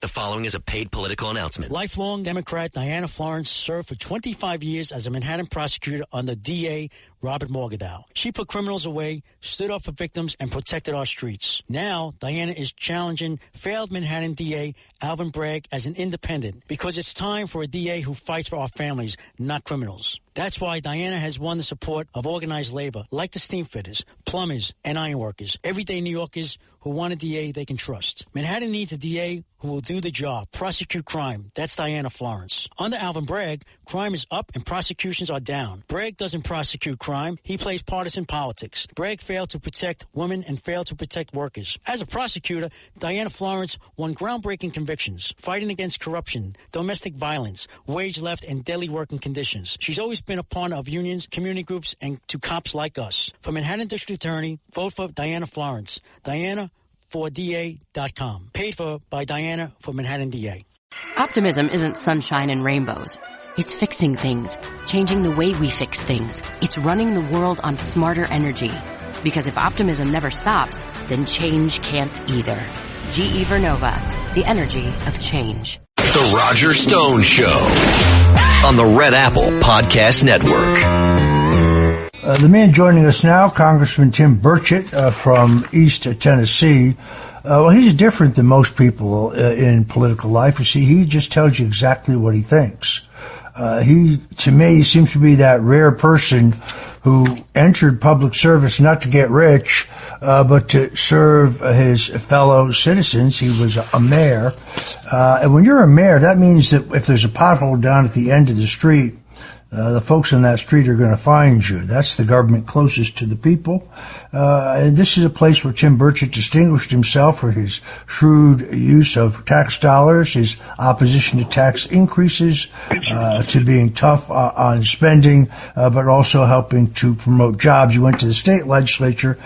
The following is a paid political announcement. Lifelong Democrat Diana Florence served for 25 years as a Manhattan prosecutor under DA Robert Morgenthau. She put criminals away, stood up for victims, and protected our streets. Now, Diana is challenging failed Manhattan DA Alvin Bragg as an independent because it's time for a DA who fights for our families, not criminals. That's why Diana has won the support of organized labor like the steam fitters, plumbers, and ironworkers, everyday New Yorkers who want a DA they can trust. Manhattan needs a DA who will do the job, prosecute crime. That's Diana Florence. Under Alvin Bragg, crime is up and prosecutions are down. Bragg doesn't prosecute crime. He plays partisan politics. Bragg failed to protect women and failed to protect workers. As a prosecutor, Diana Florence won groundbreaking convictions, fighting against corruption, domestic violence, wage left, and daily working conditions. She's always been a partner of unions, community groups, and to cops like us. For Manhattan District Attorney, vote for Diana Florence. Diana4DA.com. Paid for by Diana for Manhattan DA. Optimism isn't sunshine and rainbows. It's fixing things, changing the way we fix things. It's running the world on smarter energy. Because if optimism never stops, then change can't either. GE Vernova, the energy of change. The Roger Stone Show on the Red Apple Podcast Network. The man joining us now, Congressman Tim Burchett from East Tennessee. Well, he's different than most people in political life. You see, he just tells you exactly what he thinks. He, to me, seems to be that rare person who entered public service not to get rich, but to serve his fellow citizens. He was a mayor. And when you're a mayor, that means that if there's a pothole down at the end of the street, the folks on that street are going to find you. That's the government closest to the people. And this is a place where Tim Burchett distinguished himself for his shrewd use of tax dollars, his opposition to tax increases, to being tough on spending, but also helping to promote jobs. He went to the state legislature.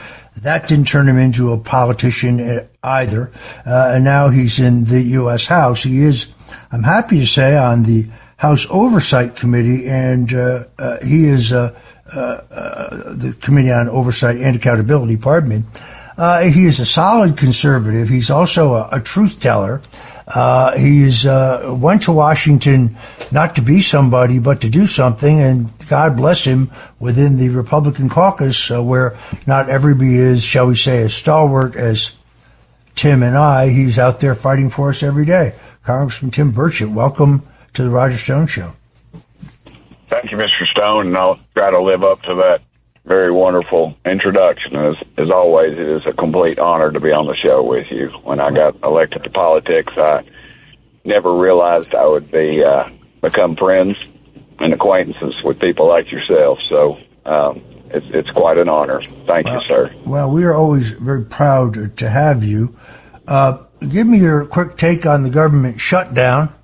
That didn't turn him into a politician either. And now he's in the U.S. House. He is, I'm happy to say, on the House Oversight Committee, and he is the Committee on Oversight and Accountability, pardon me. He is a solid conservative. He's also a truth teller. He's went to Washington not to be somebody, but to do something, and God bless him within the Republican caucus, where not everybody is, shall we say, as stalwart as Tim and I. He's out there fighting for us every day. Congressman Tim Burchett, welcome to the Roger Stone Show. Thank you, Mr. Stone, and I'll try to live up to that very wonderful introduction. As always, it is a complete honor to be on the show with you. When I got elected to politics, I never realized I would become friends and acquaintances with people like yourself. So it's quite an honor. Thank you, sir. Well, we are always very proud to have you. Give me your quick take on the government shutdown.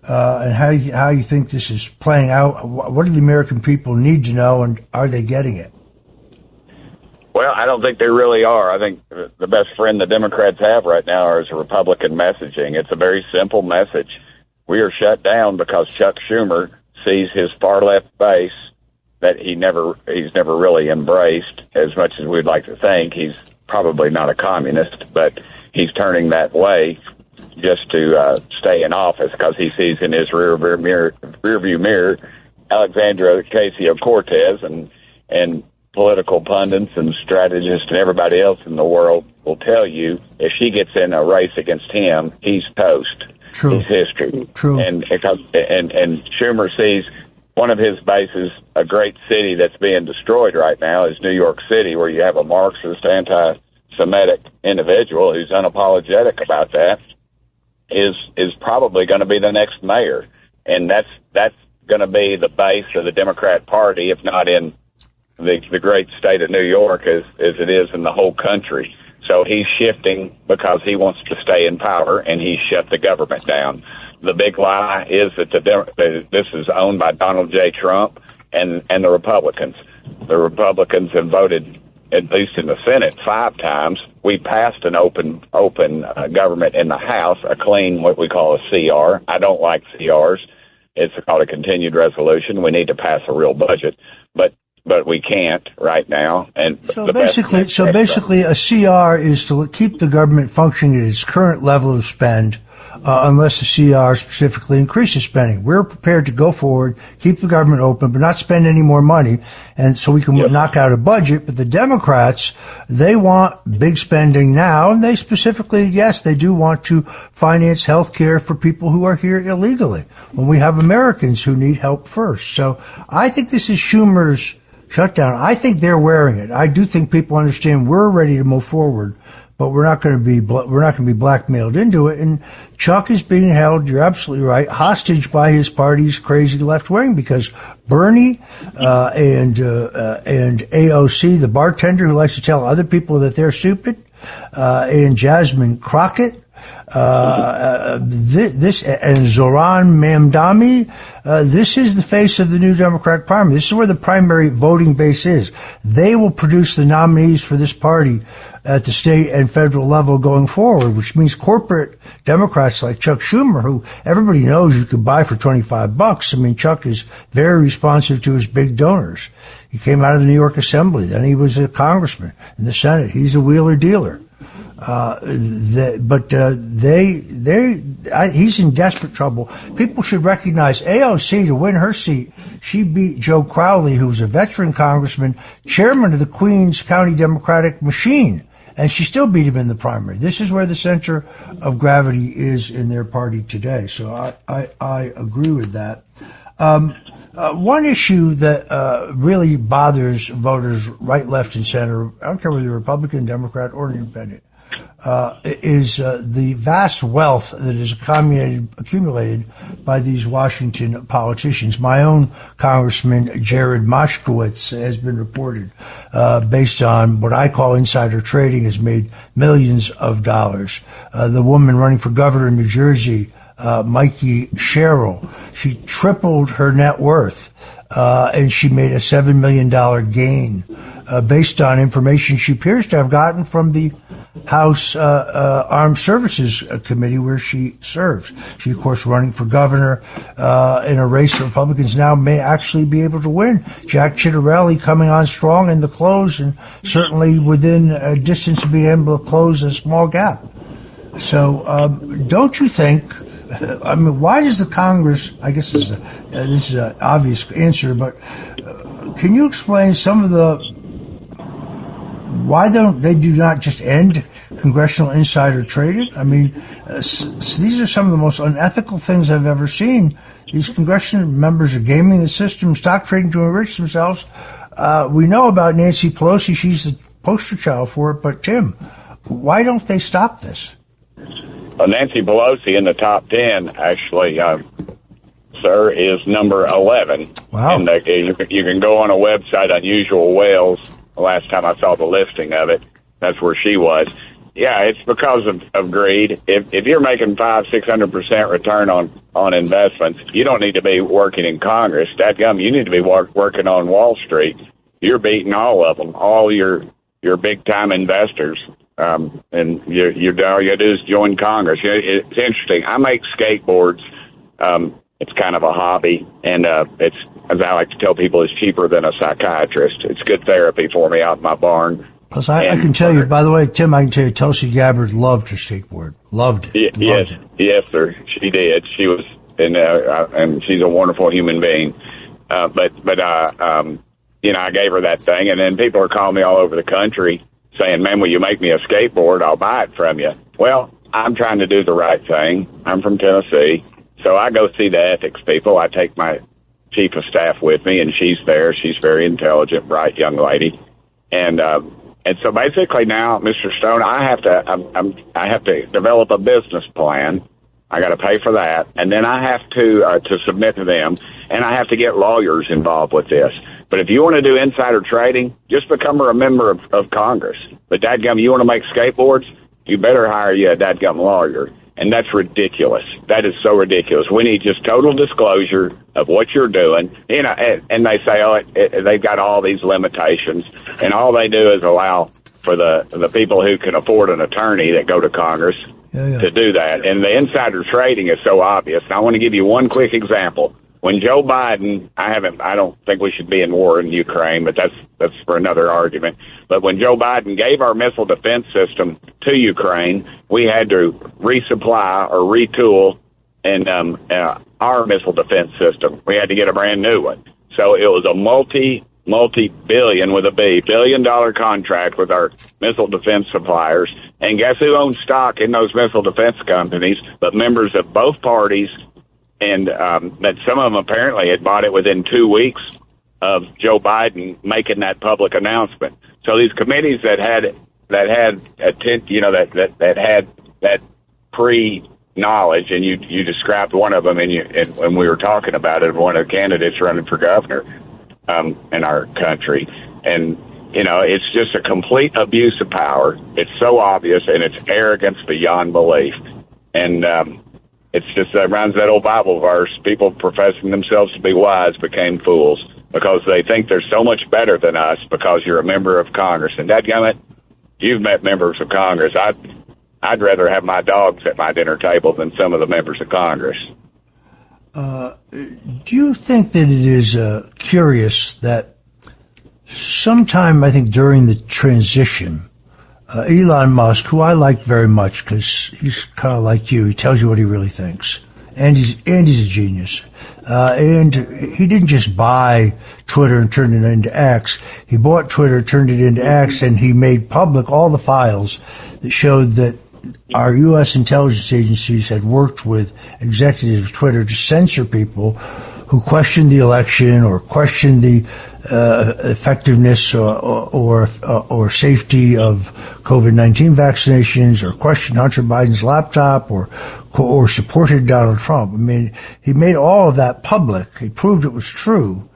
And how you think this is playing out. What do the American people need to know, and are they getting it? Well, I don't think they really are. I think the best friend the Democrats have right now is Republican messaging. It's a very simple message. We are shut down because Chuck Schumer sees his far-left base that he's never really embraced as much as we'd like to think. He's probably not a communist, but he's turning that way just to stay in office because he sees in his rearview mirror Alexandria Ocasio-Cortez and political pundits and strategists and everybody else in the world will tell you if she gets in a race against him, he's toast. True. He's history. True. And Schumer sees one of his bases, a great city that's being destroyed right now, is New York City, where you have a Marxist, anti-Semitic individual who's unapologetic about that. Is probably going to be the next mayor, and that's going to be the base of the Democrat Party, if not in the great state of New York as it is in the whole country. So he's shifting because he wants to stay in power, and he's shut the government down. The big lie is that this is owned by Donald J. Trump and the Republicans. The Republicans have voted, at least in the Senate, 5 times. We passed an open government in the House, a clean, what we call a CR. I don't like CRs. It's called a continued resolution. We need to pass a real budget, but we can't right now. And so basically, a CR is to keep the government functioning at its current level of spend unless the CR specifically increases spending. We're prepared to go forward, keep the government open, but not spend any more money, and so we can knock out a budget. But the Democrats, they want big spending now, and they specifically, yes, they do want to finance health care for people who are here illegally, when we have Americans who need help first. So I think this is Schumer's shutdown. I think they're wearing it. I do think people understand we're ready to move forward, but we're not going to be blackmailed into it. And Chuck is being held, you're absolutely right, hostage by his party's crazy left wing, because Bernie and AOC, the bartender who likes to tell other people that they're stupid, and Jasmine Crockett, this and Zoran Mamdani, this is the face of the new Democratic primary. This is where the primary voting base is. They will produce the nominees for this party at the state and federal level going forward, which means corporate Democrats like Chuck Schumer, who everybody knows you could buy for $25. I mean, Chuck is very responsive to his big donors. He came out of the New York Assembly. Then he was a congressman in the Senate. He's a wheeler dealer. He's in desperate trouble. People should recognize AOC, to win her seat, she beat Joe Crowley, who's a veteran congressman, chairman of the Queens County Democratic machine, and she still beat him in the primary. This is where the center of gravity is in their party today. So I agree with that. One issue that really bothers voters right, left, and center, I don't care whether you're Republican, Democrat, or independent, is the vast wealth that is accumulated by these Washington politicians. My own Congressman Jared Moshkowitz has been reported, based on what I call insider trading, has made millions of dollars. The woman running for governor in New Jersey, Mikey Sherrill, she tripled her net worth, and she made a $7 million gain, based on information she appears to have gotten from the House Armed Services Committee where she serves. She, of course, running for governor in a race that Republicans now may actually be able to win. Jack Ciattarelli coming on strong in the close, and certainly within a distance of being able to close a small gap. So don't you think, I mean, why does the Congress, I guess this is an obvious answer, but can you explain some of the, why don't they do not just end congressional insider trading? I mean, these are some of the most unethical things I've ever seen. These congressional members are gaming the system, stock trading to enrich themselves. We know about Nancy Pelosi. She's the poster child for it. But, Tim, why don't they stop this? Nancy Pelosi in the top 10, actually, sir, is number 11. Wow. And you can go on a website, Unusual Whales. The last time I saw the listing of it, that's where she was. Yeah, it's because of greed. If you're making 500-600% return on investments, you don't need to be working in Congress. Dadgum, you need to be working on Wall Street. You're beating all of them, all your big time investors. And all you do is join Congress. It's interesting. I make skateboards. It's kind of a hobby, and it's, as I like to tell people, it's cheaper than a psychiatrist. It's good therapy for me out in my barn. Plus, I can tell you, by the way, Tim, I can tell you, Tulsi Gabbard loved her skateboard. Loved it. Yes, sir. She did. She was, and she's a wonderful human being. But I gave her that thing, and then people are calling me all over the country saying, "Man, will you make me a skateboard? I'll buy it from you." Well, I'm trying to do the right thing. I'm from Tennessee. So I go see the ethics people. I take my chief of staff with me, and she's there. She's very intelligent, bright young lady. And so basically now, Mr. Stone, I have to develop a business plan. I got to pay for that, and then I have to submit to them, and I have to get lawyers involved with this. But if you want to do insider trading, just become a member of Congress. But dadgum, you want to make skateboards? You better hire you a dadgum lawyer. And that's ridiculous. That is so ridiculous. We need just total disclosure of what you're doing. You know, and they say, they've got all these limitations, and all they do is allow for the people who can afford an attorney that go to Congress to do that. And the insider trading is so obvious. And I want to give you one quick example. when Joe Biden, I don't think we should be in war in Ukraine, but that's for another argument. But when Joe Biden gave our missile defense system to Ukraine, we had to resupply or retool and our missile defense system. We had to get a brand new one. So it was a multi-billion with a B, billion-dollar contract with our missile defense suppliers. And guess who owns stock in those missile defense companies? But members of both parties. And that some of them apparently had bought it within 2 weeks of Joe Biden making that public announcement. So these committees that had that pre-knowledge, and you described one of them, and when we were talking about it, one of the candidates running for governor in our country, and it's just a complete abuse of power. It's so obvious, and it's arrogance beyond belief, and it's just runs that old Bible verse, people professing themselves to be wise became fools because they think they're so much better than us because you're a member of Congress. And dadgummit, you've met members of Congress. I'd rather have my dogs at my dinner table than some of the members of Congress. Do you think that it is curious that sometime, I think, during the transition, Elon Musk, who I like very much because he's kind of like you. He tells you what he really thinks. And he's a genius. And he didn't just buy Twitter and turn it into X. He bought Twitter, turned it into X, and he made public all the files that showed that our U.S. intelligence agencies had worked with executives of Twitter to censor people who questioned the election or questioned the effectiveness or safety of COVID-19 vaccinations, or questioned Hunter Biden's laptop, or supported Donald Trump. I mean, he made all of that public. He proved it was true,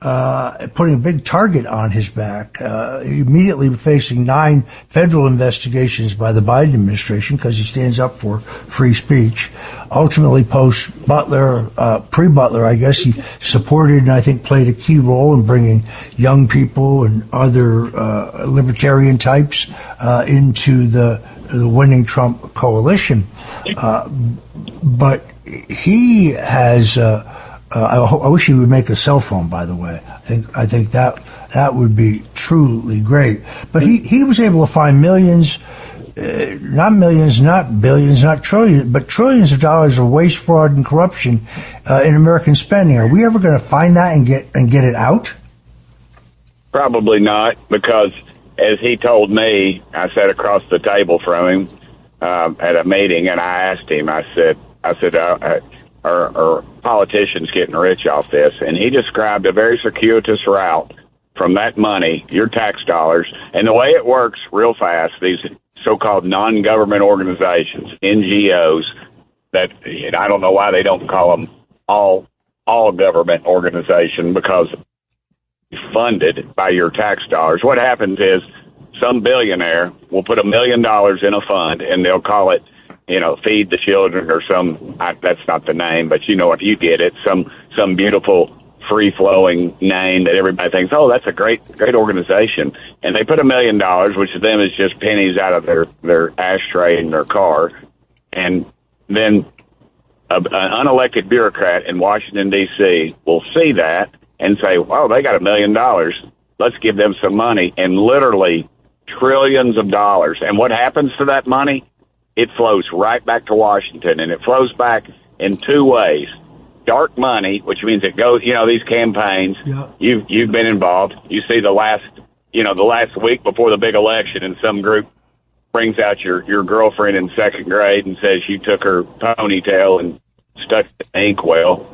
putting a big target on his back. Immediately facing 9 federal investigations by the Biden administration because he stands up for free speech. Ultimately, post-Butler, pre-Butler, I guess, he supported and I think played a key role in bringing young people and other libertarian types into the winning Trump coalition. But he has... I wish he would make a cell phone, by the way. I think that would be truly great. But he was able to find millions, not millions, not billions, not trillions, but trillions of dollars of waste, fraud, and corruption in American spending. Are we ever going to find that and get it out? Probably not, because as he told me, I sat across the table from him at a meeting, and I asked him. I said. Are politicians getting rich off this? And he described a very circuitous route from that money, your tax dollars, and the way it works real fast, these so-called non-government organizations, NGOs, that I don't know why they don't call them all government organization, because funded by your tax dollars. What happens is some billionaire will put $1 million in a fund, and they'll call it, feed the children or that's not the name, but you know what, you get it, some beautiful free-flowing name that everybody thinks, oh, that's a great organization. And they put $1 million, which to them is just pennies out of their ashtray in their car. And then an unelected bureaucrat in Washington, D.C. will see that and say, well, they got $1 million. Let's give them some money, and literally trillions of dollars. And what happens to that money? It flows right back to Washington, and it flows back in 2 ways. Dark money, which means it goes, these campaigns, yeah. You've been involved. You see the last week before the big election, and some group brings out your girlfriend in 2nd grade and says you took her ponytail and stuck it in inkwell.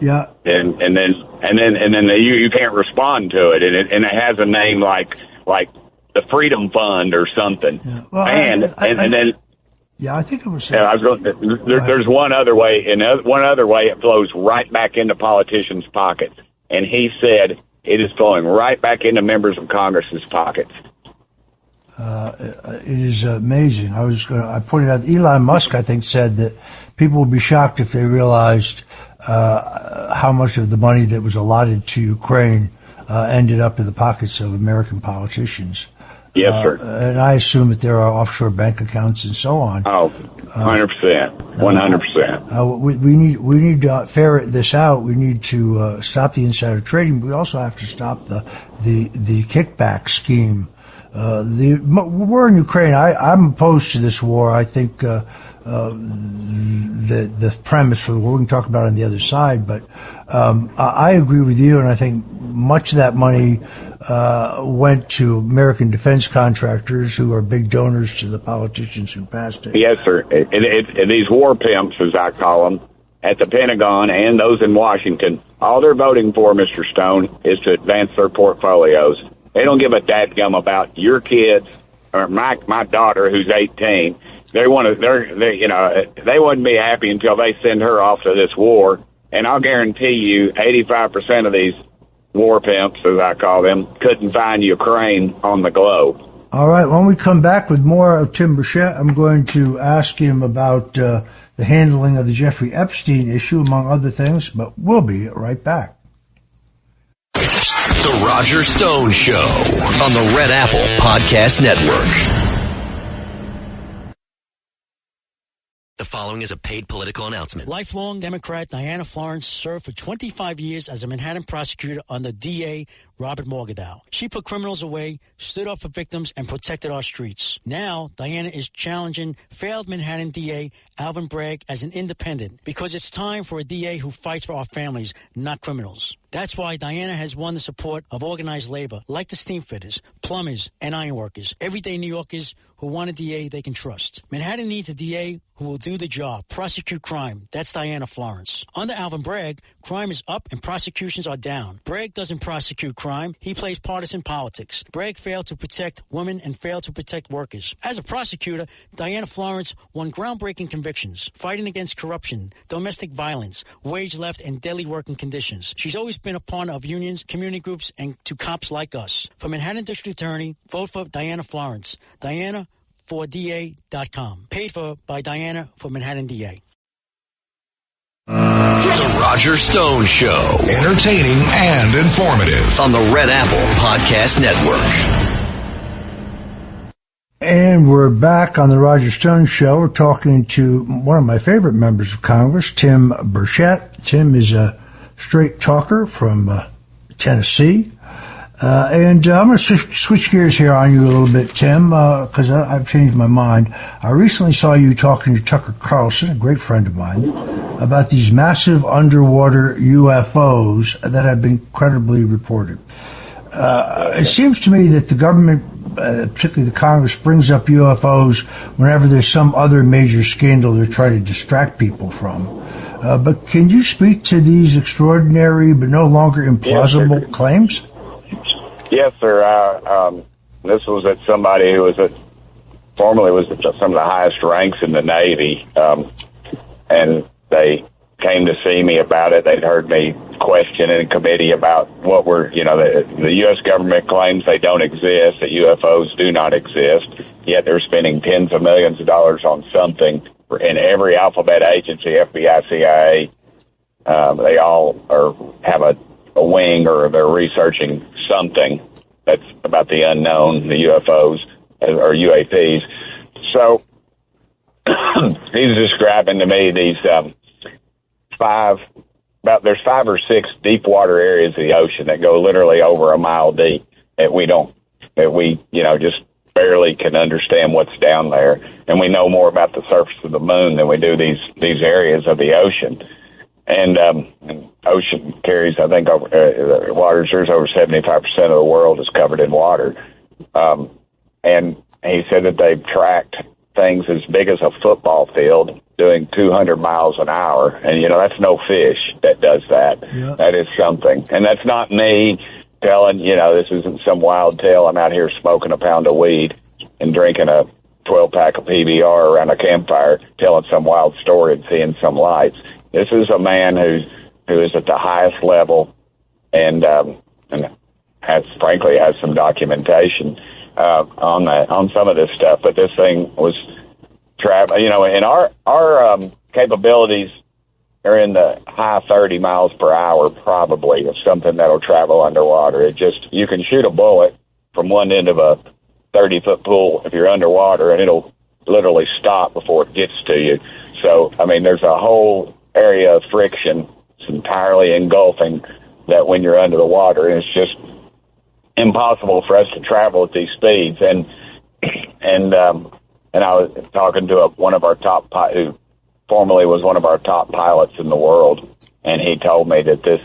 Yeah. And then you can't respond to it, and it has a name like the Freedom Fund or something. Yeah. Well, and then. Yeah, I think it was. Yeah, there's one other way, and one other way it flows right back into politicians' pockets. And he said it is flowing right back into members of Congress's pockets. It is amazing. I pointed out Elon Musk, I think, said that people would be shocked if they realized how much of the money that was allotted to Ukraine ended up in the pockets of American politicians. Yes, sir. And I assume that there are offshore bank accounts and so on. Oh, 100%. 100%. We need to ferret this out. We need to stop the insider trading. We also have to stop the kickback scheme. The war in Ukraine, I'm opposed to this war. I think the premise for the war, we can talk about it on the other side, but I agree with you, and I think much of that money went to American defense contractors who are big donors to the politicians who passed it. Yes, sir. And these war pimps, as I call them, at the Pentagon and those in Washington, all they're voting for, Mr. Stone, is to advance their portfolios. They don't give a dadgum about your kids or my daughter who's 18. They wouldn't be happy until they send her off to this war. And I'll guarantee you 85% of these war pimps, as I call them, couldn't find Ukraine on the globe. All right. When we come back with more of Tim Burchett, I'm going to ask him about the handling of the Jeffrey Epstein issue, among other things, but we'll be right back. The Roger Stone Show on the Red Apple Podcast Network. The following is a paid political announcement. Lifelong Democrat Diana Florence served for 25 years as a Manhattan prosecutor under DA Robert Morgenthau. She put criminals away, stood up for victims, and protected our streets. Now, Diana is challenging failed Manhattan DA Alvin Bragg as an independent because it's time for a DA who fights for our families, not criminals. That's why Diana has won the support of organized labor, like the steamfitters, plumbers, and ironworkers, everyday New Yorkers who want a DA they can trust. Manhattan needs a DA who will do the job, prosecute crime. That's Diana Florence. Under Alvin Bragg, crime is up and prosecutions are down. Bragg doesn't prosecute crime. He plays partisan politics. Bragg failed to protect women and failed to protect workers. As a prosecutor, Diana Florence won groundbreaking convictions, fighting against corruption, domestic violence, wage left, and deadly working conditions. She's always been a partner of unions, community groups, and to cops like us. For Manhattan District Attorney, vote for Diana Florence. Diana4DA.com. Paid for by Diana for Manhattan DA. The Roger Stone Show. Entertaining and informative. On the Red Apple Podcast Network. And we're back on the Roger Stone Show. We're talking to one of my favorite members of Congress, Tim Burchett. Tim is a straight talker from Tennessee. And I'm going to switch gears here on you a little bit, Tim, because I've changed my mind. I recently saw you talking to Tucker Carlson, a great friend of mine, about these massive underwater UFOs that have been credibly reported. It seems to me that the government, particularly the Congress, brings up UFOs whenever there's some other major scandal they're trying to distract people from. But can you speak to these extraordinary but no longer implausible claims? Yes, sir. This was at somebody who was formerly was at some of the highest ranks in the Navy, and they came to see me about it. They'd heard me question in committee about what were, the U.S. government claims they don't exist, that UFOs do not exist, yet they're spending tens of millions of dollars on something in every alphabet agency, FBI, CIA. They all have a wing, or they're researching something that's about the unknown, the UFOs or UAPs. So he's describing to me these there's 5 or 6 deep water areas of the ocean that go literally over a mile deep that we just barely can understand what's down there, and we know more about the surface of the moon than we do these areas of the ocean. And ocean carries, I think, water. There's over 75% of the world is covered in water. And he said that they've tracked things as big as a football field doing 200 miles an hour. And, that's no fish that does that. Yeah. That is something. And that's not me telling, this isn't some wild tale. I'm out here smoking a pound of weed and drinking a 12-pack of PBR around a campfire, telling some wild story and seeing some lights. This is a man who is at the highest level and has some documentation on some of this stuff. But this thing was and our capabilities are in the high 30 miles per hour, probably, of something that'll travel underwater. You can shoot a bullet from one end of a 30-foot pool if you're underwater, and it'll literally stop before it gets to you. So, I mean, there's a whole area of friction. It's entirely engulfing that when you're under the water, and it's just impossible for us to travel at these speeds. And I was talking to one of our top who formerly was one of our top pilots in the world, and he told me that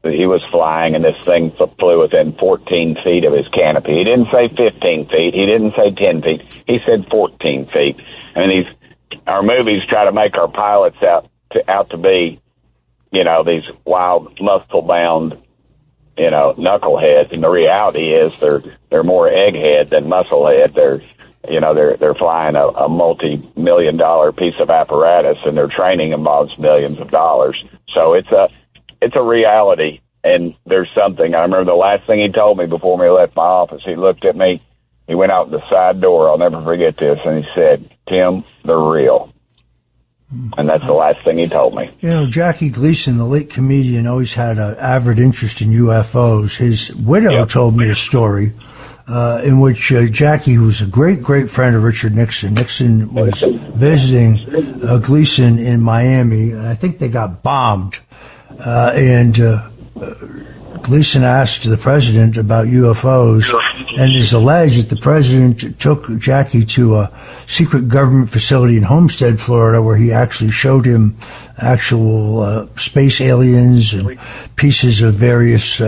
he was flying and this thing flew within 14 feet of his canopy. He didn't say 15 feet. He didn't say 10 feet. He said 14 feet. I mean, our movies try to make our pilots out to be, these wild, muscle-bound, knuckleheads. And the reality is they're more egghead than musclehead. They're flying a multi-million-dollar piece of apparatus, and their training involves millions of dollars. So it's a reality, and there's something. I remember the last thing he told me before he left my office. He looked at me. He went out the side door. I'll never forget this, and he said, "Tim, they're real." And that's the last thing he told me. Jackie Gleason, the late comedian, always had an avid interest in UFOs. His widow told me a story in which Jackie, who was a great, great friend of Richard Nixon, was visiting Gleason in Miami. I think they got bombed. And Gleason asked the president about UFOs, and it is alleged that the president took Jackie to a secret government facility in Homestead, Florida, where he actually showed him actual space aliens and pieces of various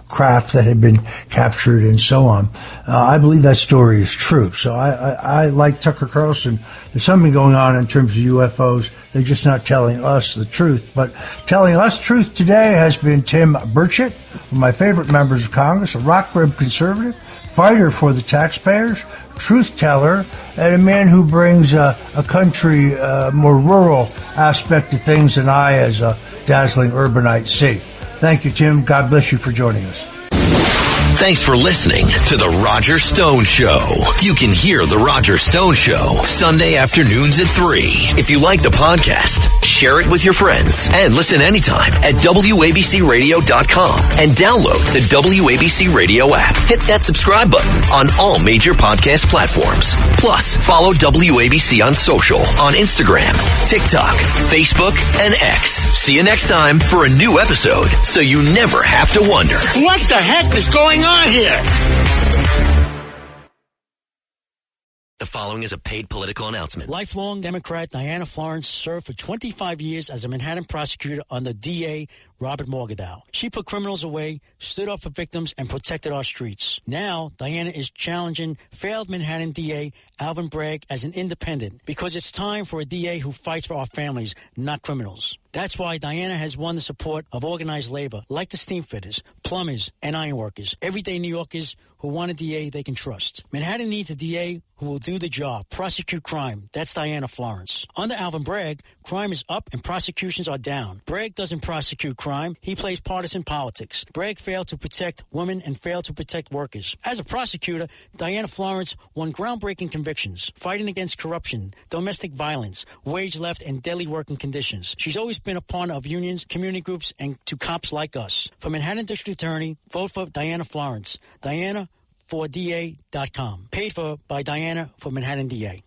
craft that had been captured and so on. I believe that story is true. So I like Tucker Carlson. There's something going on in terms of UFOs. They're just not telling us the truth. But telling us truth today has been Tim Burchett, one of my favorite members of Congress, a rock-ribbed conservative, fighter for the taxpayers, truth teller, and a man who brings a country, more rural aspect to things than I, as a dazzling urbanite, see. Thank you, Tim. God bless you for joining us. Thanks for listening to The Roger Stone Show. You can hear The Roger Stone Show Sunday afternoons at 3. If you like the podcast, share it with your friends and listen anytime at WABCRadio.com and download the WABC Radio app. Hit that subscribe button on all major podcast platforms. Plus, follow WABC on social on Instagram, TikTok, Facebook, and X. See you next time for a new episode so you never have to wonder, What the heck is going on here? The following is a paid political announcement. Lifelong Democrat Diana Florence served for 25 years as a Manhattan prosecutor under DA Robert Morgenthau. She put criminals away, stood up for victims, and protected our streets. Now, Diana is challenging failed Manhattan DA Alvin Bragg as an independent because it's time for a DA who fights for our families, not criminals. That's why Diana has won the support of organized labor like the steamfitters, plumbers, and ironworkers, everyday New Yorkers who want a DA they can trust. Manhattan needs a DA who will do the job, prosecute crime. That's Diana Florence. Under Alvin Bragg, crime is up and prosecutions are down. Bragg doesn't prosecute crime. He plays partisan politics. Bragg failed to protect women and failed to protect workers. As a prosecutor, Diana Florence won groundbreaking convictions, fighting against corruption, domestic violence, wage left, and daily working conditions. She's always been a partner of unions, community groups, and to cops like us. For Manhattan District Attorney, vote for Diana Florence. Diana for DA.com. Paid for by Diana for Manhattan DA.